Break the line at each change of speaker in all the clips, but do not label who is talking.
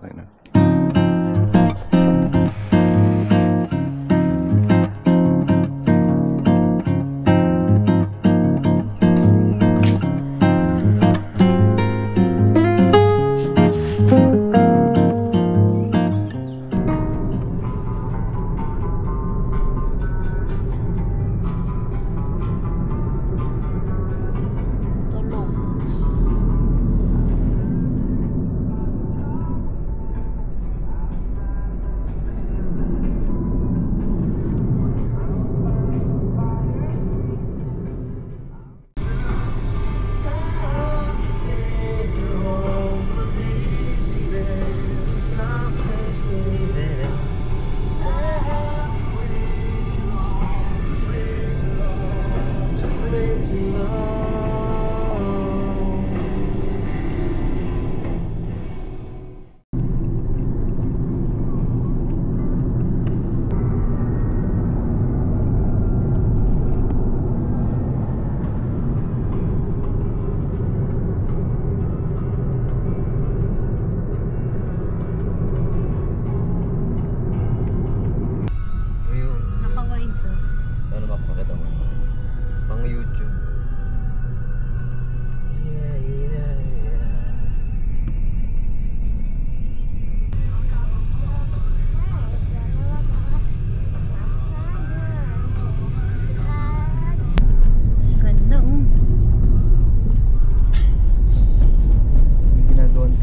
Okay na.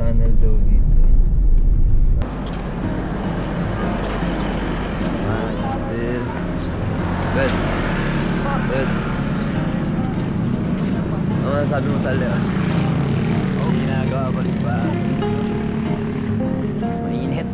Tunnel daw dito. Good. Good. Ano sabi mo sa liya? Oo, ginagawa pa rin ba? Mainit.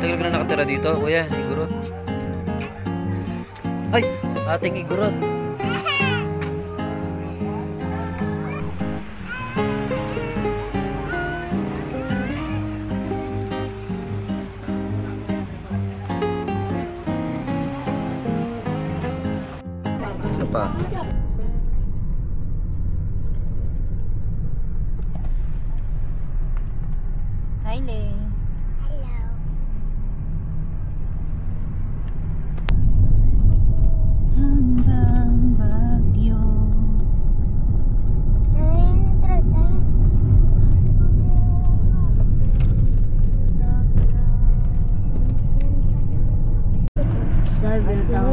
Tagal ka na nakatira dito, kuya, Igorot. Ay, ating Igorot. Isa pa.
Hi, Lay.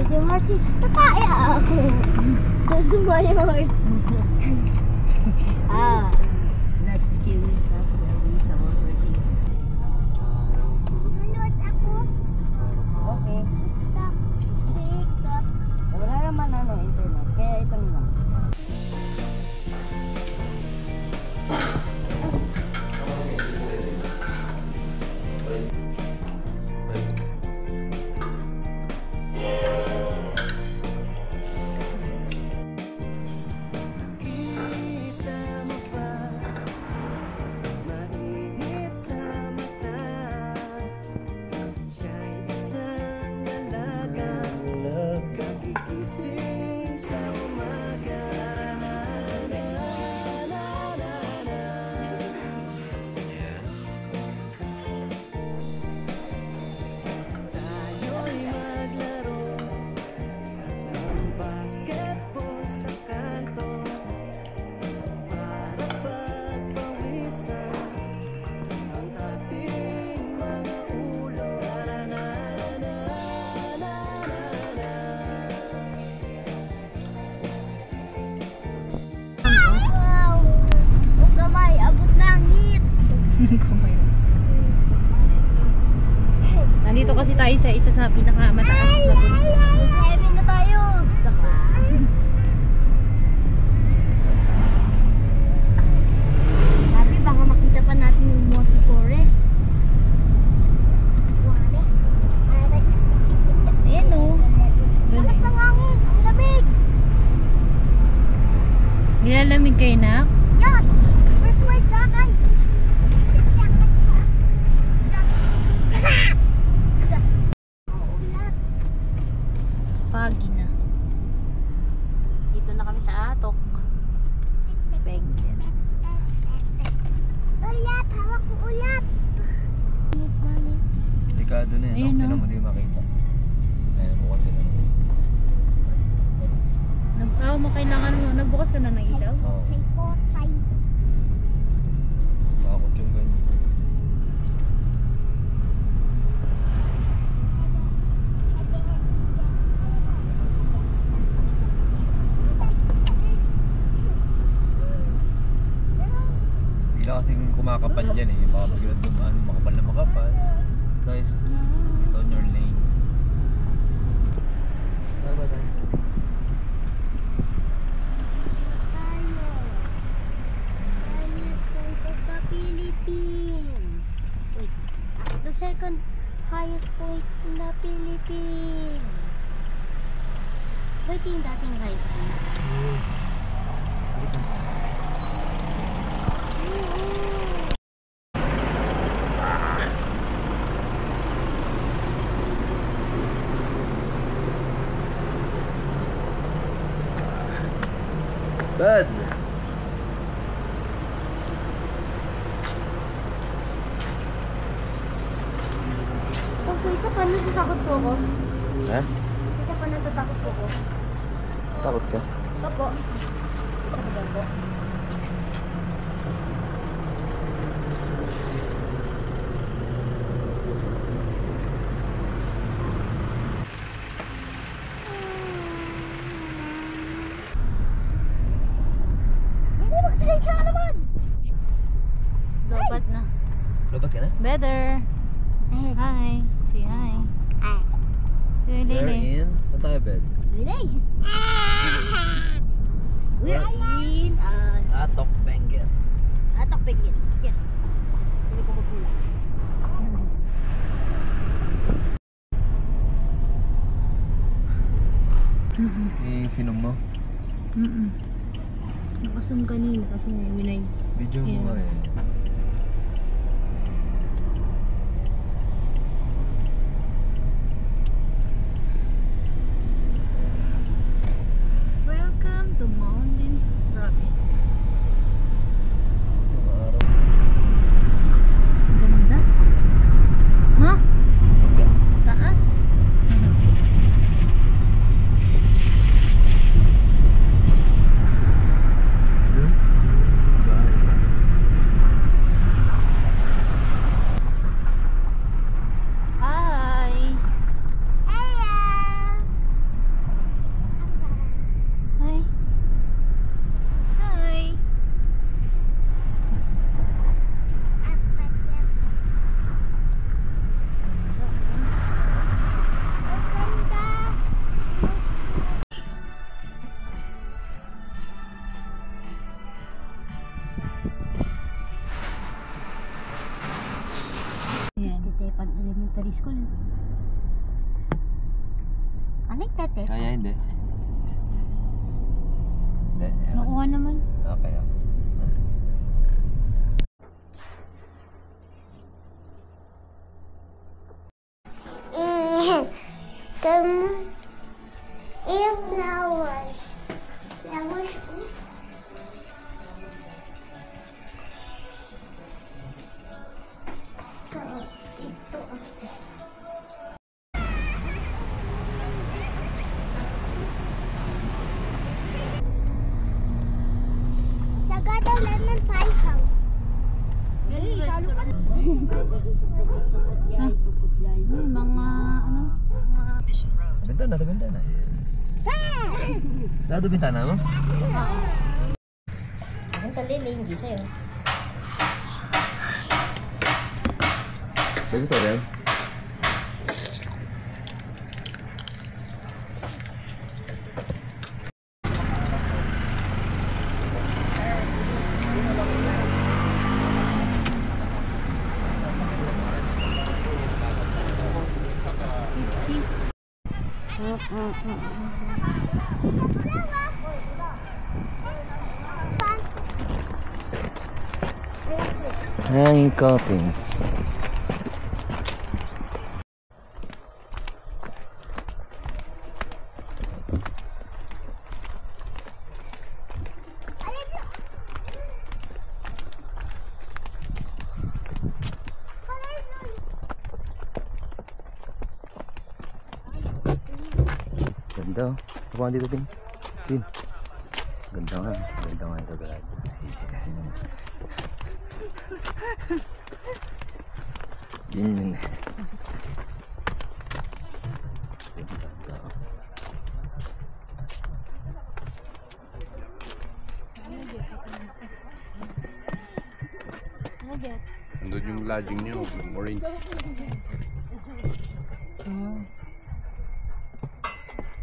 Si Marcy, tataya ako. Tapos dumaya ako.
Not you.
Nanood ako.
Okay.
TikTok.
Wala naman internet. Kaya ito lang.
Nandito kasi tayo sa isa sa pinakamataas na bundok.
Mas heaven na tayo.
So,
Sabi, baka makita pa natin yung Mossy Forest.
ayan o.
Lakas ng hangin. Ang lamig.
Nilalamig kayo na?
Yes! Where's my jacket?
Foggy na. Dito na kami sa Atok. Benguet.
Ulap! Hawak ko ulap! Miss Mami.
Delikado na
Ayun,
yan.
no?
Tinan mo, di makita. Ayan mo kasi na.
Mo kailangan mo. Nagbukas ka na ng ilaw?
Oo.
May potay.
Bakot yung ganyan. Bigla kasing kumakapal dyan eh. Baka bigla dumaan, makapal na makapal. Guys, ito on your lane. Ano ba tayo?
Tayo. Highest point of the Philippines. Wait. The second highest point in the Philippines. Ito yung dating highest point.
Bad!
Oh, so isa pa natatakot po ako.
Ha?
Isa pa natatakot po ako.
Takot ka?
Opo. Isa pa po. Hindi, magsalita ka naman!
Lobat na.
Lobat ka na?
Better. Hi. Say hi.
Ay.
Say
We're
Lily.
in. Saan tayo, bed?
Relay! We're in
Atok Benguet.
Atok Benguet. Yes. Hindi ko magkulang.
Isinom mo?
Nakasum kanina, tapos winay.
Video mo nga eh.
Welcome to Mountain Province.
Itong araw.
Ganda. Ha?
Baga.
Taas. Hi. Hi. Hi. Ayan.
Tetepan Elementary School. Ano yung tete?
Kaya hindi. Hindi. ewan.
Nakuha naman.
Okay, okay.
Come in flowers. Flowers. Sagada Lemon Pie House.
Ha? Ay, mga ano?
Bintana, sa bintana. Dado bintana mo?
Ang talili, hindi sa'yo.
Bagus rin. Hanging coffins. Ganda oh. Ako dito din. Din. Ganda nga. Ganda nga ito guys. Yun.
Nandun yung lodging nyo, yung orange.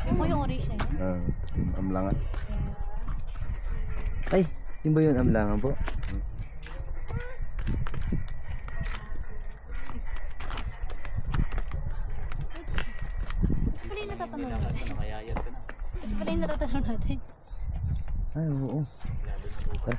Ako yung orange na yun.
Yung amlangan.
Ay, yun ba yun amlangan po?
Ito pala yung natatanong natin. Ito pala yung natatanong natin.
Ay, oo. Tara.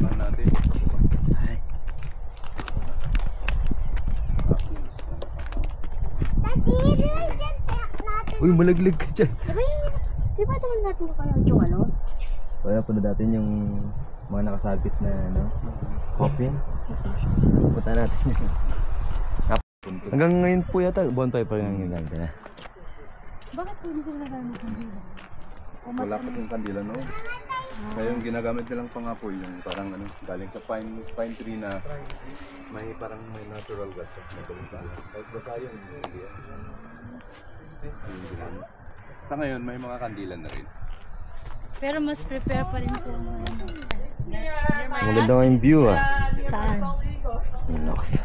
Saan natin?
Ay. Uy, malaglag ka dyan.
Di ba naman natin napanood yung ano?
Wala po na natin yung mga nakasabit na ano, coffin. Punta natin yun. Hanggang ngayon po yata, bonfire pa rin ang ginagawa na.
Bakit hindi sila nagamit ng hila?
Wala kasing kandila no. Kaya yung ginagamit nilang pangapoy, yung parang ano, galing sa pine tree na may parang may natural gas. Magaling sa alam. Kahit basa yun, hindi yan. Yung ginamit. Sa ngayon, may mga kandila na rin.
Pero mas prepare pa rin po.
Maganda nga yung view ah.
Saan?
Ang lakas.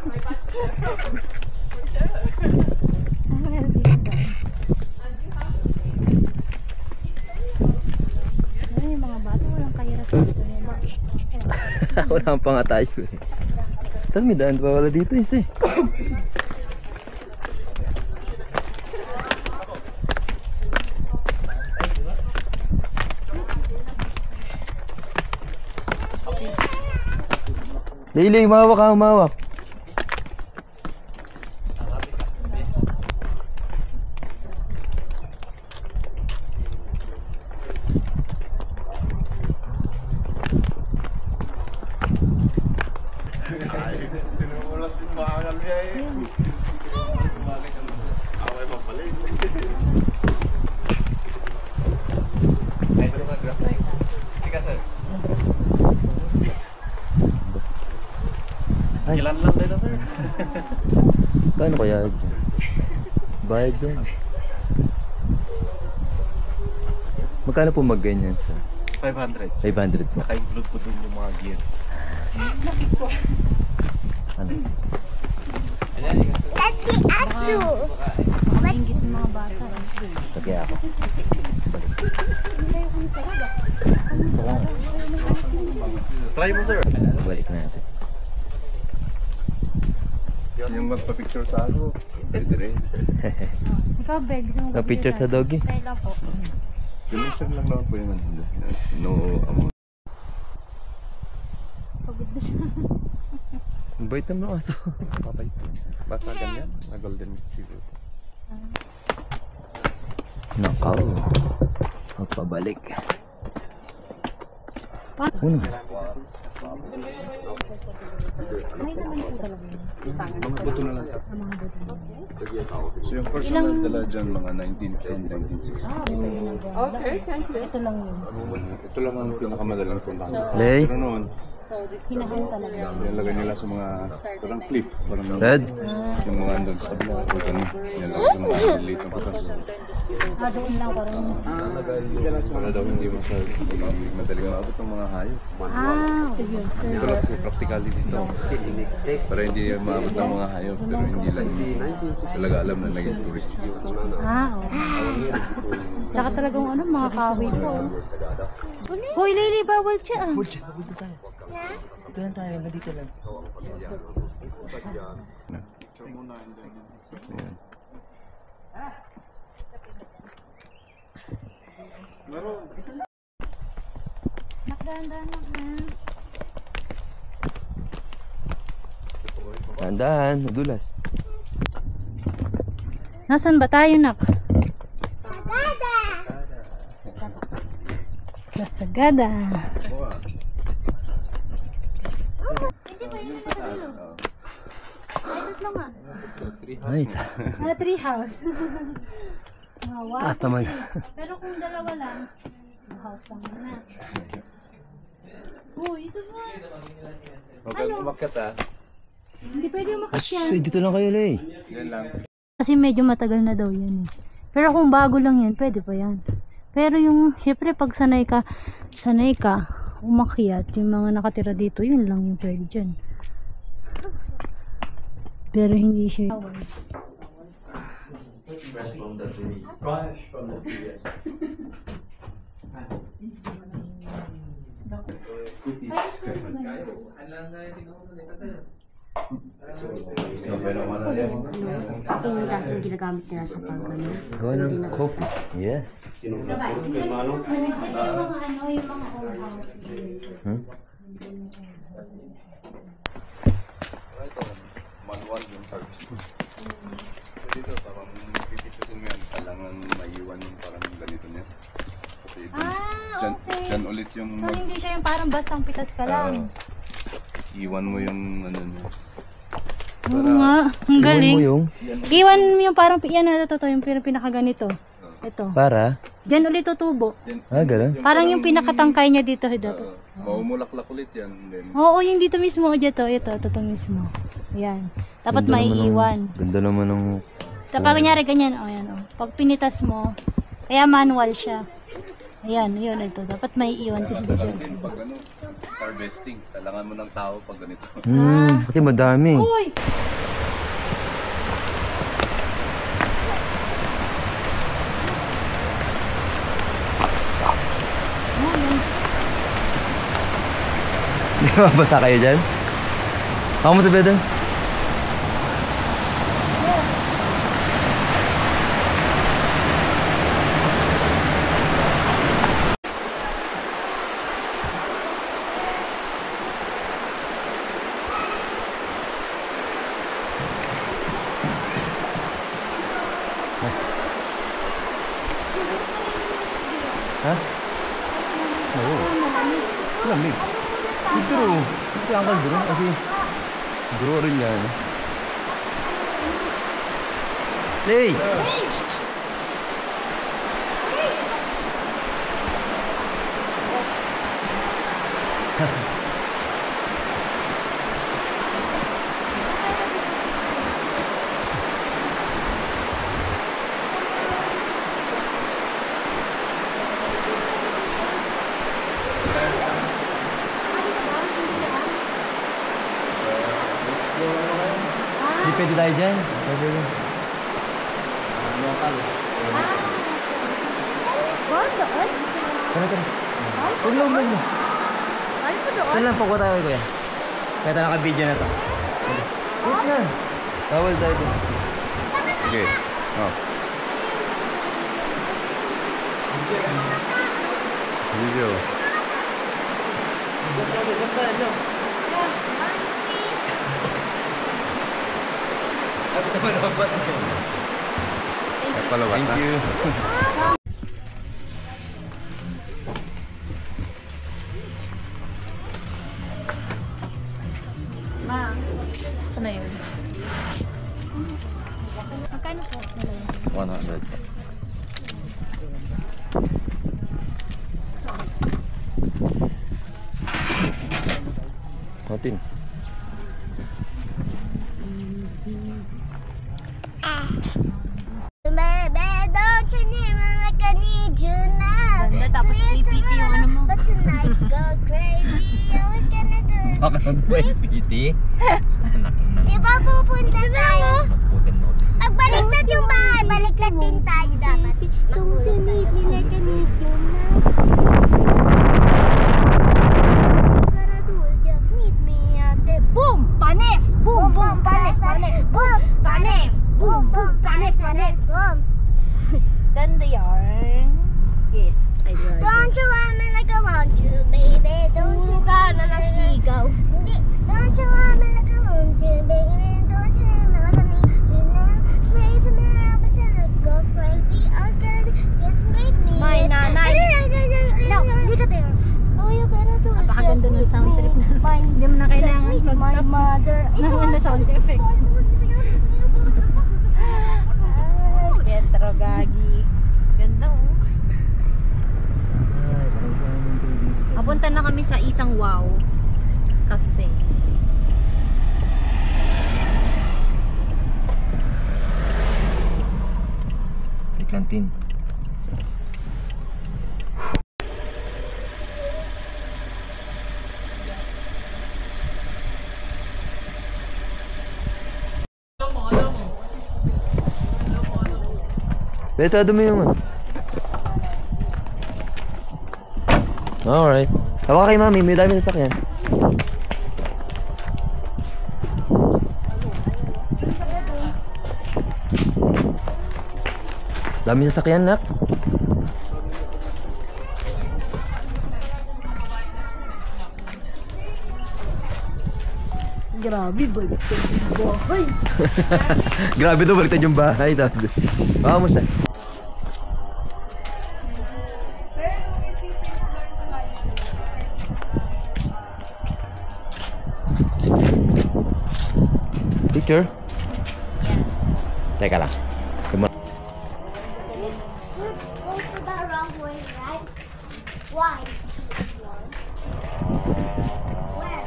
Ano yung mga bata? Walang kahirap dito nila.
Wala kang pangatayo eh. Tal, may daan pa wala dito eh. Lili, umawak ka, umawak.
Sinuulas yung makakal niya eh. Away mabalik.
Ay,
Ilan lang dito sir?
kano kaya dyan? Bayad dyan. Magkano po mag-ganyan sa
500.
500 po?
Naka-include po dun yung mga gear.
Ano?
Makaingit yung mga bata.
Tagay ako. Gusto ko nga.
Try mo sir.
Balik natin.
Yung magpa-picture sa ano, pwede rin.
Ikaw, Beg, gusto mo
Picture sa doggy.
Tayo lang po.
Donation lang naman po yung ano. No amount.
Pagod na siya.
Ang bait naman ang aso.
Papay. Basta ganyan, na golden retriever.
Nakaw. Magpabalik. Ano?
Mga buto na lang. So yung first na nagdala dyan, mga 1910, 1960.
Ito lang yun.
Ito lang ang pinakamadalang puntahan.
Lay?
Pero noon,
Hinahasa lang.
Nilagay nila sa mga parang cliff. Parang
Red?
yung mga andun sa kabila. O ganun. Nilagay sa mga maliliit na butas.
Doon lang parang...
Para daw hindi madaling maabot ng mga hayop.
Yun, sir.
Ito lang kasi practically dito. Para hindi maabot ng mga hayop. Pero hindi lang talaga alam na naging tourist spot.
Okay. Tsaka talagang mga kahoy po. Hoy, Lily, bawal siya.
Dito lang tayo, dito lang.
Ayan.
Tandaan, madulas.
Nasaan ba tayo, nak? Sa Sagada.
Ay,
Tree house.
taas naman.
Pero kung dalawa lang, house lang na. Uy, ito ba?
Huwag kang umakyat ah.
Hindi pwede umakyat.
Ay, dito lang kayo, Lay.
Yan lang.
Kasi medyo matagal na daw yan eh. Pero kung bago lang yan, pwede pa yan. Pero yung, syempre pag sanay ka, umakyat, yung mga nakatira dito, yun lang yung pwede dyan. Pero hindi siya.
Ito yung dating ginagamit nila sa pag-ano.
Gawa ng coffee. Yes.
Ito yung mga yung mga old house.
Hmm?
Manual yung service. So dito, parang pipitusin mo yan. Kailangan maiwan yung parang ganito niya. Kasi dyan ulit yung
So hindi siya yung parang bastang pitas ka lang.
iwan mo yung ano niya.
Oo nga, ang galing.
Iwan mo yung...
Iwan mo yung parang, yan na ito, yung pinakaganito. Ito.
Para?
Diyan ulit tutubo.
Ganun.
Parang yung pinakatangkay niya dito.
Maumulaklak ulit yan. Then,
Oo, yung dito mismo. Ito mismo. Ayan. Dapat maiiwan.
Ganda naman ng...
Tapos kunyari ganyan, ayan. Pag pinitas mo, kaya manual siya. Ayan, yun ito. Dapat maiiwan kasi dito siya.
pag ano, harvesting, kailangan mo ng tao pag ganito.
Pati madami.
Uy!
Di ba basa kayo dyan? Ako mo tabi doon. Ha? Oo. Lamig. Dito. Dito ang kaldero. Kasi duro rin yan. Lay! Hindi pwede tayo dyan. Pwede dyan. Tara, tara. Huwag lang, huwag lang. Saan lang, pagwa tayo kuya. Kaya tayo naka-video na to. Wait na. Bawal tayo dun.
Okay. Oh. Video. Thank you.
Ma, saan na yun? Magkano po?
100. Natin.
Baby, don't you need me like I need you now?
Ganda, tapos PPT yung ano mo.
But tonight go crazy, always gonna do it.
Bakit nag-PT? Anak na.
Di ba pupunta tayo?
Nag-putin notice.
Pag baliktad yung bahay, baliktad din tayo dapat. Don't you need me like I need you now? Gotta do is just meet me at the boom, panes, boom, boom, panes, panes, boom, panes, boom, boom, panes, panes, boom.
Ganda yarn. Yes, I love
Don't you want me like I want you, baby? Don't you
ka na ng sigaw.
Hindi. Don't you want me like I want you, baby? Don't you need me like I need you now? Say to me, I'm gonna go crazy. All you gotta do just make me.
My nanay.
No, hindi ka tayo. All you gotta do is
Napakaganda ng
just
sound trip na.
my,
Hindi mo na kailangan
my mother.
na sound effect. Petro Gagi. Ganda oh. Papunta na kami sa isang wow cafe.
May kantin. Betado mo yung ano. Alright. Tawa kay mami, may dami na sakyan. Dami na sakyan, nak.
Grabe, baliktad yung bahay.
Grabe to, baliktad yung bahay. Vamos na. Picture?
Yes.
Teka lang.
You go to the wrong way, right? Why? Where?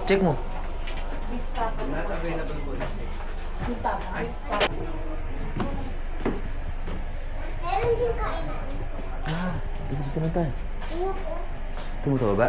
Check mo.
Meron din kainan.
Dito na tayo. Ito mo sa baba?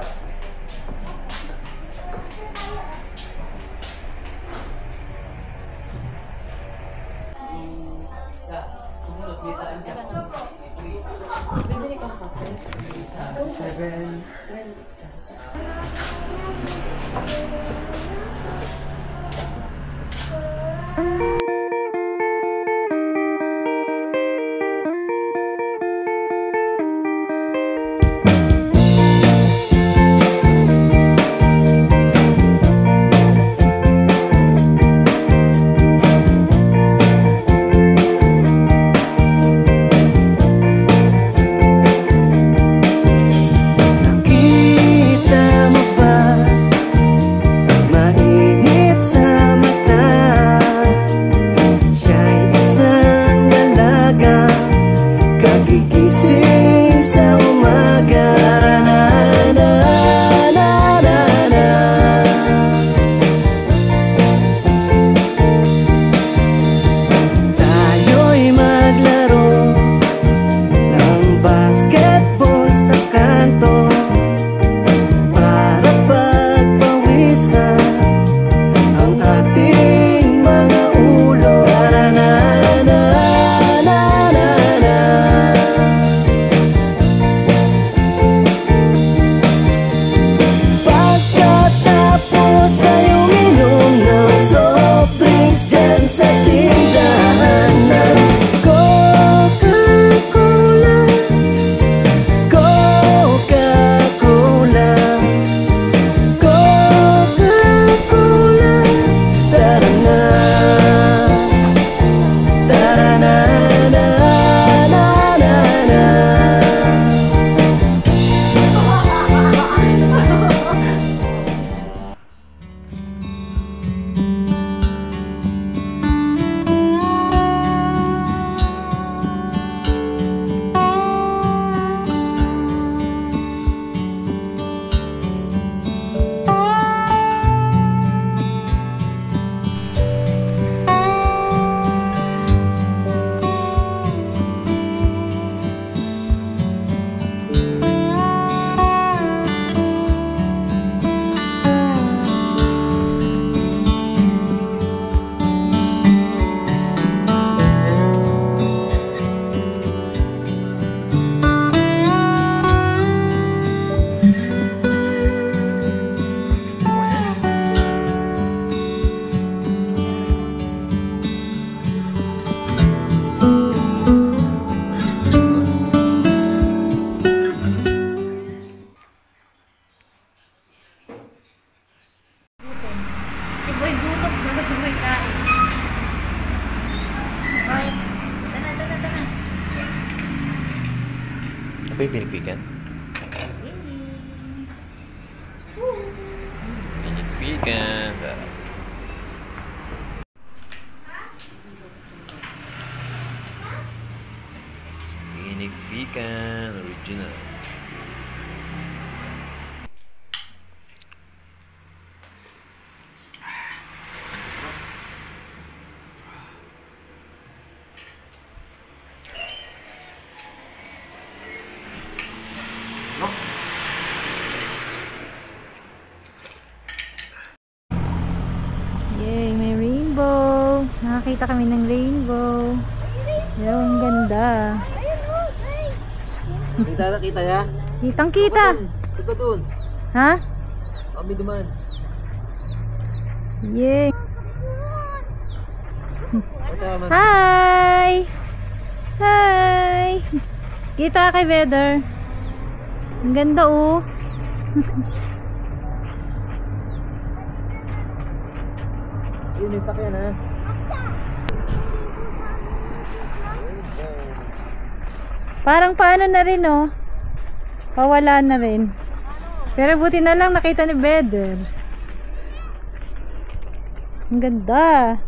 ba yung pinigpikan? Pinigpikan. Sarap. Pinigpikan. Original.
Yay, may rainbow. Nakakita kami ng rainbow. Wow, ang ganda.
Kita ya?
Kitang kita.
Ito doon.
Ha?
Kami duman.
Yay. Hi! Hi! Kita kay Better. Ang ganda oh.
Yun yung pakyan ha.
Parang paano na rin oh. Pawala na rin. Pero buti na lang nakita ni Better. Ang ganda.